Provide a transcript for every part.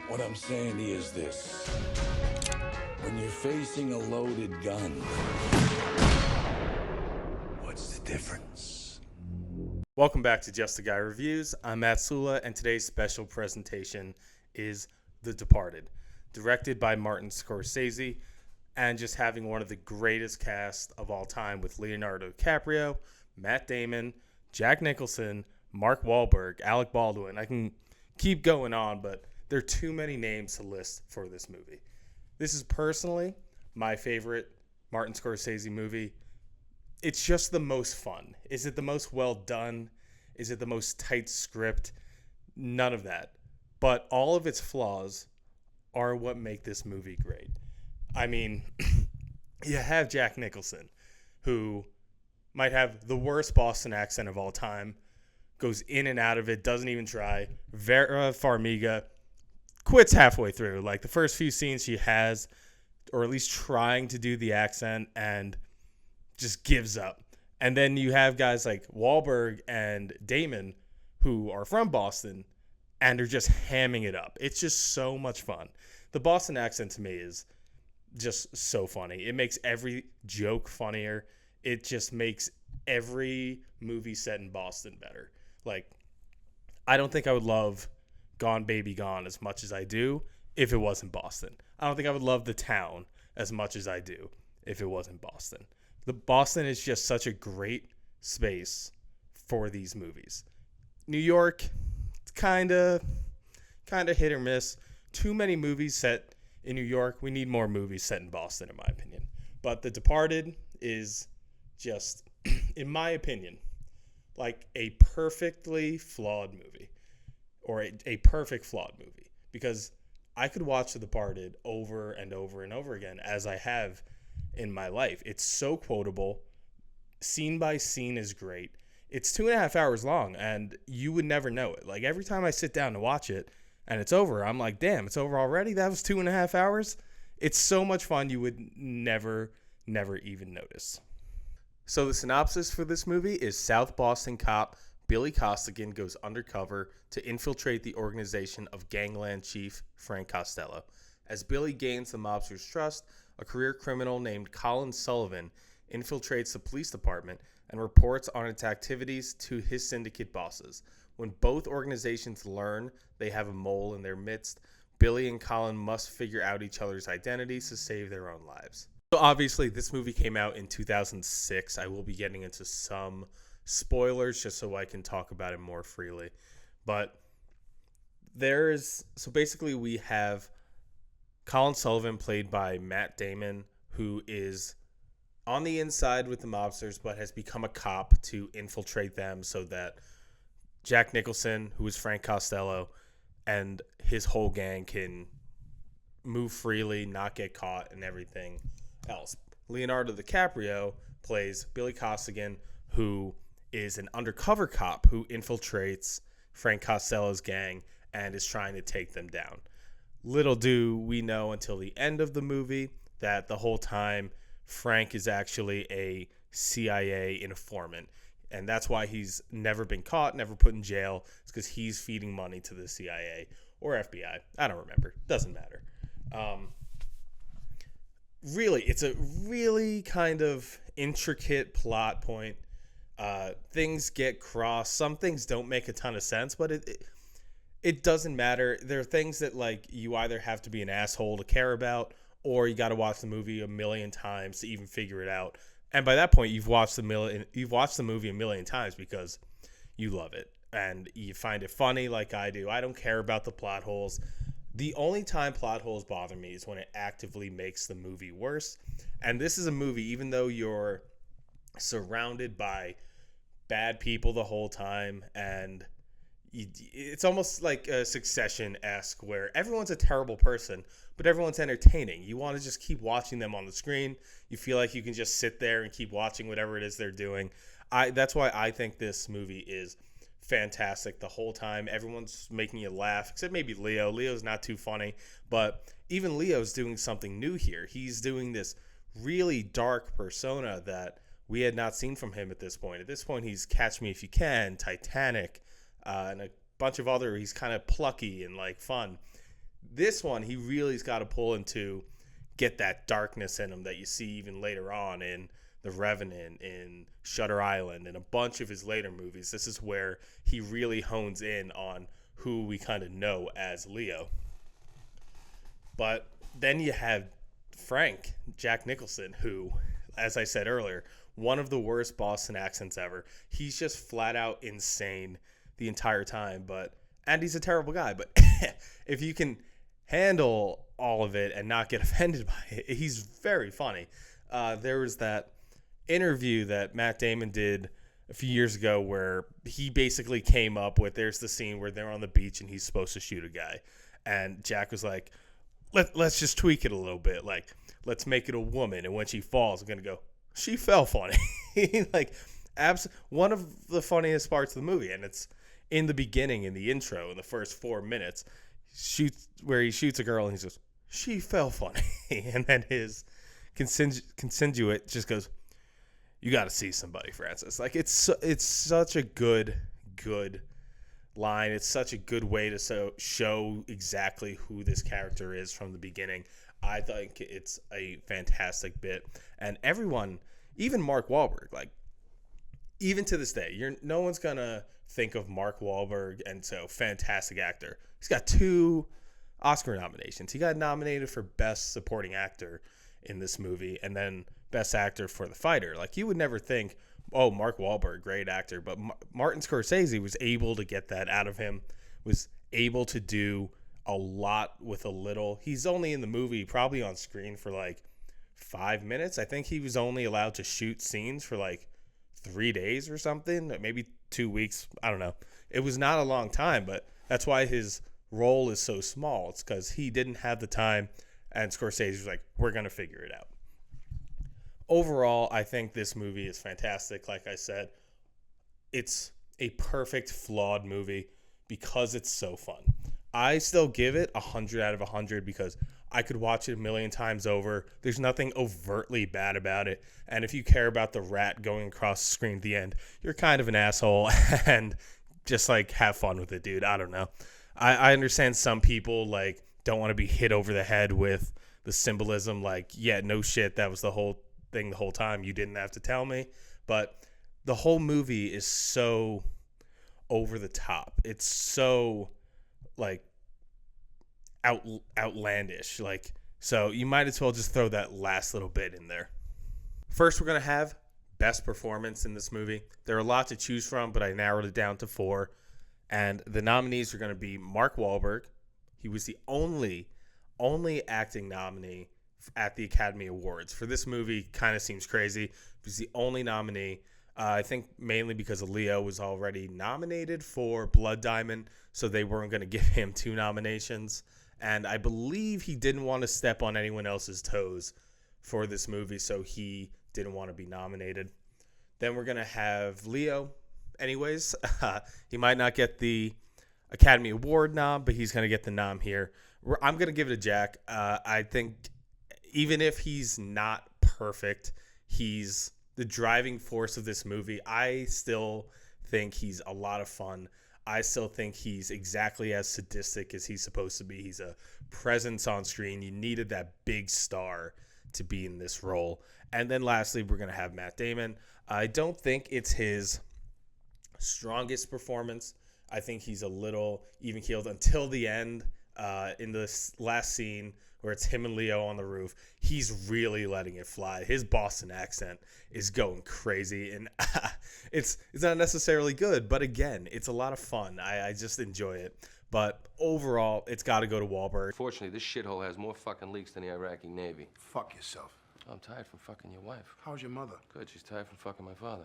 What I'm saying is this. When you're facing a loaded gun, what's the difference? Welcome back to Just a Guy Reviews. I'm Matt Sula, and today's special presentation is The Departed, directed by Martin Scorsese, and just having one of the greatest casts of all time with Leonardo DiCaprio, Matt Damon, Jack Nicholson, Mark Wahlberg, Alec Baldwin. I can keep going on, but there are too many names to list for this movie. This is personally my favorite Martin Scorsese movie. It's just the most fun. Is it the most well done? Is it the most tight script? None of that. But all of its flaws are what make this movie great. I mean, you have Jack Nicholson, who might have the worst Boston accent of all time, goes in and out of it, doesn't even try. Vera Farmiga quits halfway through. Like the first few scenes she has, or at least trying to do the accent, and just gives up. And then you have guys like Wahlberg and Damon who are from Boston and are just hamming it up. It's just so much fun. The Boston accent to me is just so funny. It makes every joke funnier. It just makes every movie set in Boston better. Like, I don't think I would love Gone Baby Gone as much as I do if it wasn't Boston. I don't think I would love The Town as much as I do if it wasn't Boston. The Boston is just such a great space for these movies. New York, it's kind of hit or miss. Too many movies set in New York. We need more movies set in Boston, in my opinion. But The Departed is just, in my opinion, like a perfectly flawed movie, or a perfect flawed movie, because I could watch The Departed over and over and over again, as I have in my life. It's so quotable. Scene by scene is great. It's 2.5 hours long, and you would never know it. Like, every time I sit down to watch it and it's over, I'm like, damn, it's over already? That was 2.5 hours? It's so much fun, you would never even notice. So the synopsis for this movie is South Boston cop Billy Costigan goes undercover to infiltrate the organization of gangland chief Frank Costello. As Billy gains the mobsters' trust, a career criminal named Colin Sullivan infiltrates the police department and reports on its activities to his syndicate bosses. When both organizations learn they have a mole in their midst, Billy and Colin must figure out each other's identities to save their own lives. So obviously, this movie came out in 2006. I will be getting into some spoilers just so I can talk about it more freely. But so basically we have Colin Sullivan, played by Matt Damon, who is on the inside with the mobsters but has become a cop to infiltrate them so that Jack Nicholson, who is Frank Costello, and his whole gang can move freely, not get caught, and everything else. Leonardo DiCaprio plays Billy Costigan, who is an undercover cop who infiltrates Frank Costello's gang and is trying to take them down. Little do we know until the end of the movie that the whole time Frank is actually a CIA informant. And that's why he's never been caught, never put in jail. It's because he's feeding money to the CIA or FBI. I don't remember. Doesn't matter. Really, it's a really kind of intricate plot point. Things get crossed. Some things don't make a ton of sense, but it doesn't matter. There are things that, like, you either have to be an asshole to care about, or you got to watch the movie a million times to even figure it out. And by that point, you've watched the movie a million times because you love it and you find it funny, like I do. I don't care about the plot holes. The only time plot holes bother me is when it actively makes the movie worse. And this is a movie, even though you're surrounded by bad people the whole time, and it's almost like a Succession-esque where everyone's a terrible person, but everyone's entertaining. You want to just keep watching them on the screen. You feel like you can just sit there and keep watching whatever it is they're doing. That's why I think this movie is fantastic the whole time. Everyone's making you laugh, except maybe Leo. Leo's not too funny, but even Leo's doing something new here. He's doing this really dark persona that we had not seen from him at this point. At this point, he's Catch Me If You Can, Titanic, and a bunch of other. He's kind of plucky and like fun. This one, he really's got to pull into get that darkness in him that you see even later on in The Revenant, in Shutter Island, and a bunch of his later movies. This is where he really hones in on who we kind of know as Leo. But then you have Frank, Jack Nicholson, who, as I said earlier, one of the worst Boston accents ever. He's just flat out insane the entire time, and he's a terrible guy. But if you can handle all of it and not get offended by it, he's very funny. There was that interview that Matt Damon did a few years ago where he basically came up with, there's the scene where they're on the beach and he's supposed to shoot a guy. And Jack was like, let's just tweak it a little bit. Like, let's make it a woman. And when she falls, I'm going to go, she fell funny. Like, one of the funniest parts of the movie. And it's in the beginning, in the intro, in the first 4 minutes, where he shoots a girl and he says, she fell funny. And then his constituent just goes, you got to see somebody, Francis. Like, it's such a good line. It's such a good way to show exactly who this character is from the beginning. I think it's a fantastic bit. And everyone, even Mark Wahlberg, like, even to this day, no one's going to think of Mark Wahlberg and so fantastic actor. He's got 2 Oscar nominations. He got nominated for Best Supporting Actor in this movie and then Best Actor for The Fighter. Like, you would never think, oh, Mark Wahlberg, great actor. But Martin Scorsese was able to get that out of him, was able to do a lot with a little. He's only in the movie probably on screen for like 5 minutes. I think he was only allowed to shoot scenes for like 3 days or something, maybe 2 weeks. I don't know. It was not a long time, but that's why his role is so small. It's because he didn't have the time, and Scorsese was like, we're going to figure it out. Overall, I think this movie is fantastic. Like I said, it's a perfect flawed movie because it's so fun. I still give it 100 out of 100 because I could watch it a million times over. There's nothing overtly bad about it. And if you care about the rat going across the screen at the end, you're kind of an asshole and just like have fun with it, dude. I don't know. I understand some people like don't want to be hit over the head with the symbolism. Like, yeah, no shit. That was the whole thing the whole time. You didn't have to tell me. But the whole movie is so over the top. It's so like outlandish. Like, so you might as well just throw that last little bit in there. First, we're going to have best performance in this movie. There are a lot to choose from, but I narrowed it down to 4. And the nominees are going to be Mark Wahlberg. He was the only acting nominee at the Academy Awards. For this movie, kind of seems crazy. He's the only nominee. I think mainly because Leo was already nominated for Blood Diamond, so they weren't going to give him 2 nominations. And I believe he didn't want to step on anyone else's toes for this movie, so he didn't want to be nominated. Then we're going to have Leo. Anyways, he might not get the Academy Award nom, but he's going to get the nom here. I'm going to give it to Jack. I think even if he's not perfect, he's the driving force of this movie. I still think he's a lot of fun. I still think he's exactly as sadistic as he's supposed to be. He's a presence on screen. You needed that big star to be in this role. And then lastly, we're going to have Matt Damon. I don't think it's his strongest performance. I think he's a little even-keeled until the end. In this last scene where it's him and Leo on the roof, he's really letting it fly. His Boston accent is going crazy, and it's not necessarily good, but again, it's a lot of fun. I just enjoy it. But overall, it's got to go to Wahlberg. Fortunately, this shithole has more fucking leaks than the Iraqi Navy. Fuck yourself. I'm tired from fucking your wife. How's your mother? Good, she's tired from fucking my father.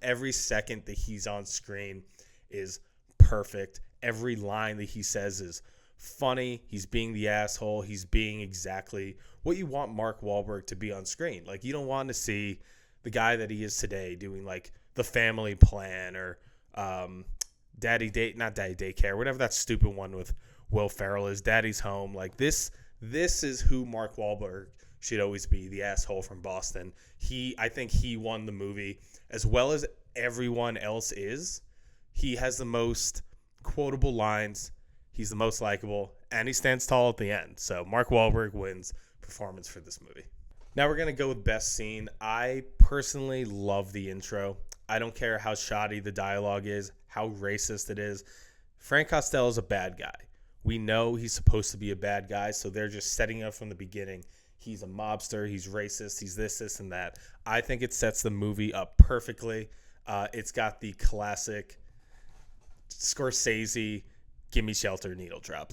Every second that he's on screen is perfect. Every line that he says is funny. He's being the asshole. He's being exactly what you want Mark Wahlberg to be on screen. Like, you don't want to see the guy that he is today doing like The Family Plan or Daddy Daycare, whatever that stupid one with Will Ferrell is, Daddy's Home. Like, this is who Mark Wahlberg should always be, the asshole from Boston. I think he won the movie as well as everyone else is. He has the most quotable lines. He's the most likable, and he stands tall at the end. So Mark Wahlberg wins performance for this movie. Now we're going to go with best scene. I personally love the intro. I don't care how shoddy the dialogue is, how racist it is. Frank Costello is a bad guy. We know he's supposed to be a bad guy, so they're just setting up from the beginning. He's a mobster, he's racist, he's this, and that. I think it sets the movie up perfectly. It's got the classic Scorsese, gimme shelter, needle drop.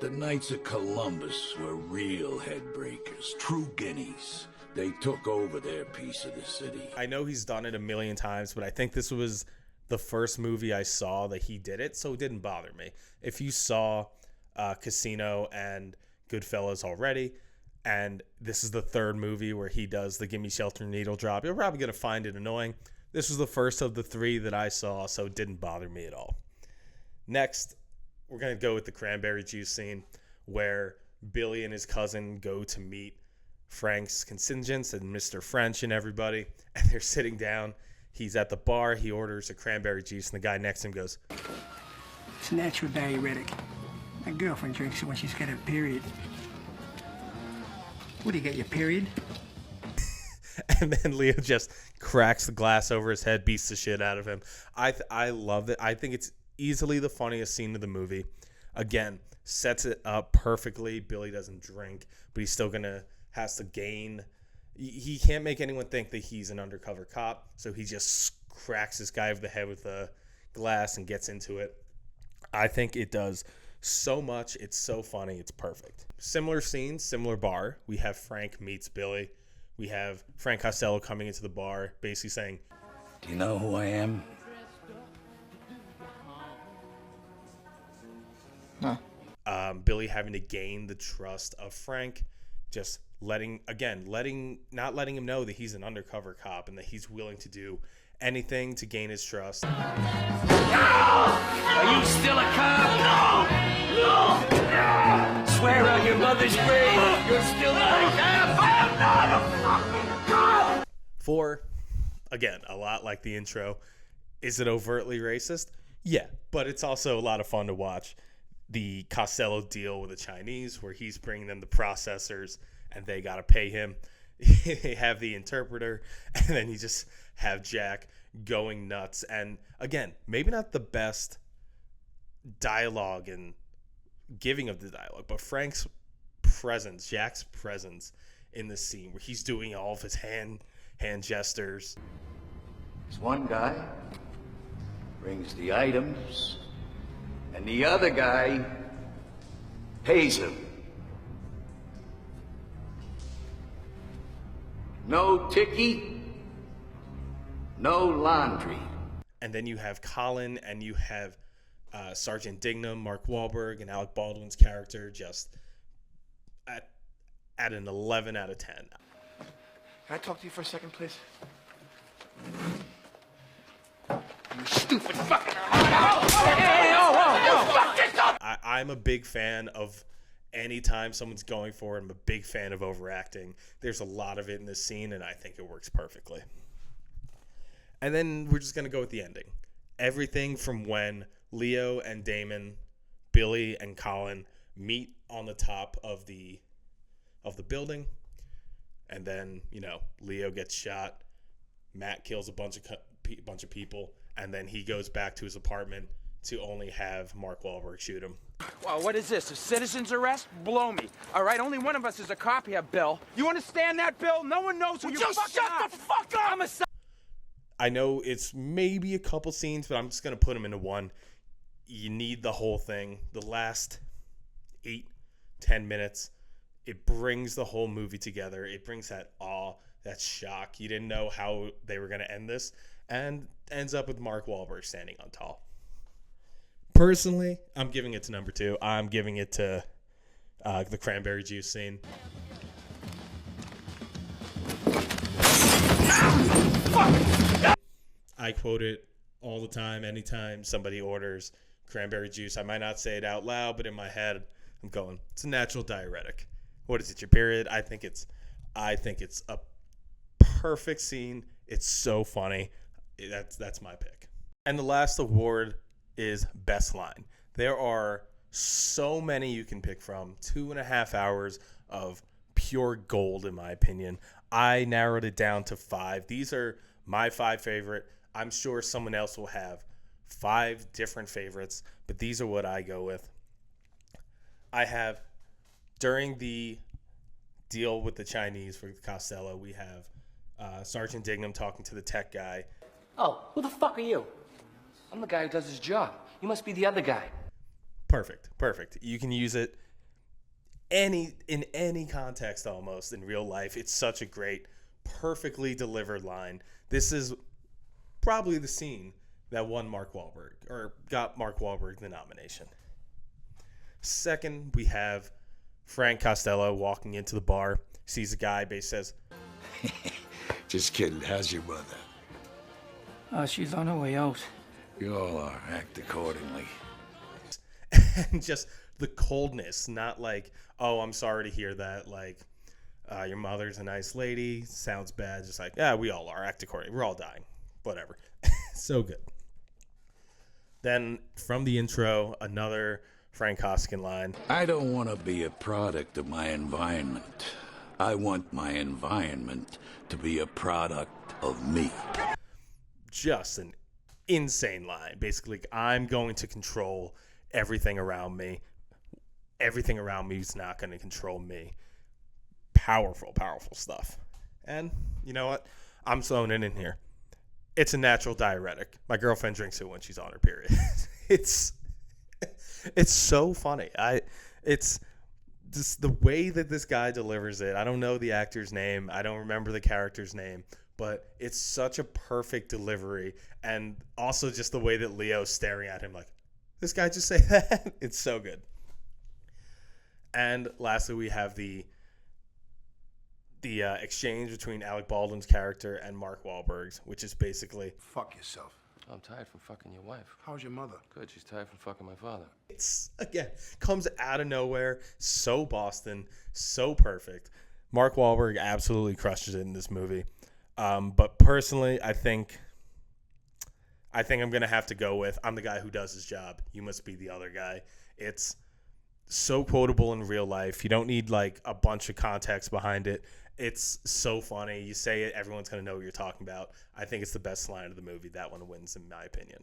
The Knights of Columbus were real headbreakers, true guineas. They took over their piece of the city. I know he's done it a million times, but I think this was the first movie I saw that he did it, so it didn't bother me. If you saw Casino and Goodfellas already, and this is the third movie where he does the gimme shelter needle drop, you're probably going to find it annoying. This was the first of the three that I saw, so it didn't bother me at all. Next, we're going to go with the cranberry juice scene where Billy and his cousin go to meet Frank's contingents and Mr. French and everybody, and they're sitting down. He's at the bar. He orders a cranberry juice, and the guy next to him goes, "It's a natural diuretic. My girlfriend drinks it when she's got her period." "What, do you get your period?" And then Leo just cracks the glass over his head, beats the shit out of him. I love it. I think it's easily the funniest scene of the movie. Again, sets it up perfectly. Billy doesn't drink, but he's still has to gain. He can't make anyone think that he's an undercover cop, so he just cracks this guy over the head with a glass and gets into it. I think it does so much. It's so funny. It's perfect. Similar scenes, similar bar. We have Frank meets Billy. We have Frank Costello coming into the bar, basically saying, Do you know who I am? No. Billy having to gain the trust of Frank, just not letting him know that he's an undercover cop and that he's willing to do anything to gain his trust. Are you still a cop? No! Swear on your mother's grave, you're still not a cop? I am not a fucking cop! 4, again, a lot like the intro. Is it overtly racist? Yeah, but it's also a lot of fun to watch. The Costello deal with the Chinese, where he's bringing them the processors and they got to pay him. They have the interpreter, and then you just have Jack going nuts. And again, maybe not the best dialogue and giving of the dialogue, but Frank's presence, Jack's presence in the scene where he's doing all of his hand gestures. This one guy brings the items, and the other guy pays him. No ticky, no laundry. And then you have Colin and you have Sergeant Dignam, Mark Wahlberg, and Alec Baldwin's character just at an 11 out of 10. Can I talk to you for a second, please? You stupid fucking... I'm a big fan of anytime someone's going for it. I'm a big fan of overacting. There's a lot of it in this scene, and I think it works perfectly. And then we're just going to go with the ending. Everything from when Leo and Damon, Billy and Colin meet on the top of the building, and then, Leo gets shot, Matt kills a bunch of people, and then he goes back to his apartment to only have Mark Wahlberg shoot him. Well, what is this, a citizen's arrest? Blow me. All right, only one of us is a cop here, Bill. You understand that, Bill? No one knows who you're fucking Just shut the fuck up! I know it's maybe a couple scenes, but I'm just going to put them into one. You need the whole thing. The last 8-10 minutes, it brings the whole movie together. It brings that awe, that shock. You didn't know how they were going to end this, and ends up with Mark Wahlberg standing on tall. Personally, I'm giving it to number 2. I'm giving it to the cranberry juice scene. I quote it all the time, anytime somebody orders cranberry juice. I might not say it out loud, but in my head, I'm going, it's a natural diuretic. What is it, your period? I think it's a perfect scene. It's so funny. That's my pick. And the last award is Best Line. There are So many you can pick from. 2.5 hours of pure gold, in my opinion. I narrowed it down to 5. These are my 5 favorite. I'm sure someone else will have 5 different favorites, but these are what I go with. I have, during the deal with the Chinese for Costello, we have Sergeant Dignam talking to the tech guy. Oh, who the fuck are you? I'm the guy who does his job. You must be the other guy. Perfect. You can use it in any context almost in real life. It's such a great, perfectly delivered line. This is probably the scene that won Mark Wahlberg, or got Mark Wahlberg the nomination. Second, we have Frank Costello walking into the bar, sees a guy, basically says, Just kidding. How's your mother? She's on her way out. You all are. Act accordingly. and just the coldness, not like, oh, I'm sorry to hear that, like, your mother's a nice lady, sounds bad, just like, yeah, we all are, act accordingly, we're all dying, whatever. So good. Then from the intro, another Frank Hoskin line. I don't want to be a product of my environment. I want my environment to be a product of me. Just an insane line. Basically, I'm going to control everything around me. Everything around me is not going to control me. Powerful stuff. And you know what? I'm zoning in here. It's a natural diuretic. My girlfriend drinks it when she's on her period. It's so funny. It's just the way that this guy delivers it. I don't know the actor's name. I don't remember the character's name, but it's such a perfect delivery. And also just the way that Leo's staring at him like, this guy just say that? It's so good. And lastly, we have the exchange between Alec Baldwin's character and Mark Wahlberg's, which is basically, Fuck yourself. I'm tired from fucking your wife. How's your mother? Good, she's tired from fucking my father. it's, again, comes out of nowhere. So Boston, so perfect. Mark Wahlberg absolutely crushes it in this movie. But personally, I think I'm going to have to go with, I'm the guy who does his job. You must be the other guy. It's so quotable in real life. You don't need like a bunch of context behind it. It's so funny. You say it, everyone's going to know what you're talking about. I think it's the best line of the movie. That one wins, in my opinion.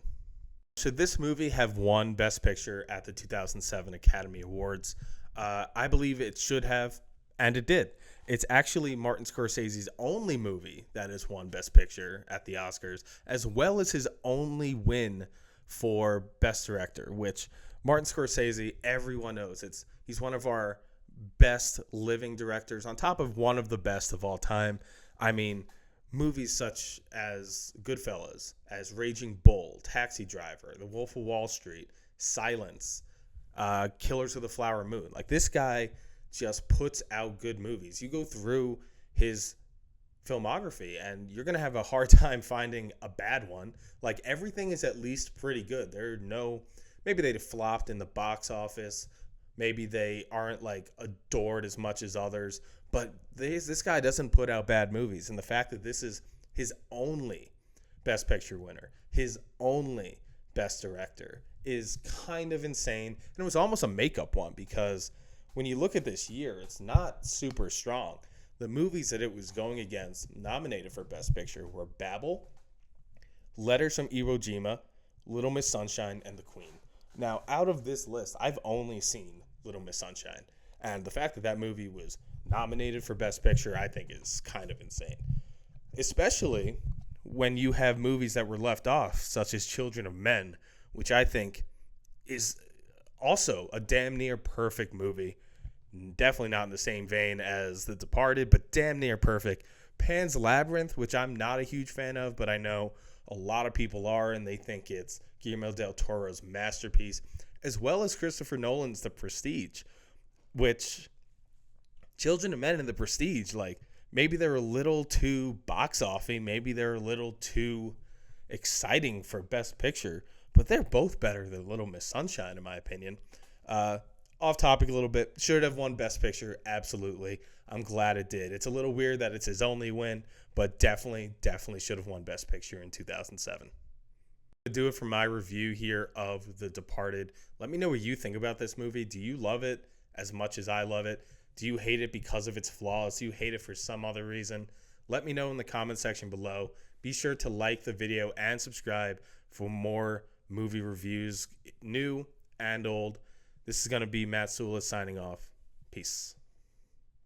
Should this movie have won Best Picture at the 2007 Academy Awards? I believe it should have, and it did. It's actually Martin Scorsese's only movie that has won Best Picture at the Oscars, as well as his only win for Best Director, which Martin Scorsese, everyone knows. He's one of our best living directors, on top of one of the best of all time. I mean, movies such as Goodfellas, as Raging Bull, Taxi Driver, The Wolf of Wall Street, Silence, Killers of the Flower Moon. Like, this guy just puts out good movies. You go through his filmography and you're going to have a hard time finding a bad one. Like, everything is at least pretty good. Maybe they flopped in the box office. Maybe they aren't like adored as much as others, but this guy doesn't put out bad movies. And the fact that this is his only Best Picture winner, his only Best Director, is kind of insane. And it was almost a makeup one, because when you look at this year, it's not super strong. The movies that it was going against nominated for Best Picture were Babel, Letters from Iwo Jima, Little Miss Sunshine, and The Queen. Now, out of this list, I've only seen Little Miss Sunshine. And the fact that that movie was nominated for Best Picture, I think is kind of insane. Especially when you have movies that were left off, such as Children of Men, which I think is also a damn near perfect movie. Definitely not in the same vein as The Departed, but damn near perfect. Pan's Labyrinth, which I'm not a huge fan of, but I know a lot of people are, and they think it's Guillermo del Toro's masterpiece, as well as Christopher Nolan's The Prestige, which Children of Men and The Prestige, like, maybe they're a little too box office, maybe they're a little too exciting for Best Picture, but they're both better than Little Miss Sunshine, in my opinion. Off topic a little bit, should have won Best Picture, absolutely. I'm glad it did. It's a little weird that it's his only win, but definitely should have won Best Picture in 2007. Do it for my review here of The Departed. Let me know what you think about this movie. Do you love it as much as I love it? Do you hate it because of its flaws? Do you hate it for some other reason? Let me know in the comment section below. Be sure to like the video and subscribe for more movie reviews, new and old. This is going to be Matt Sula signing off. Peace.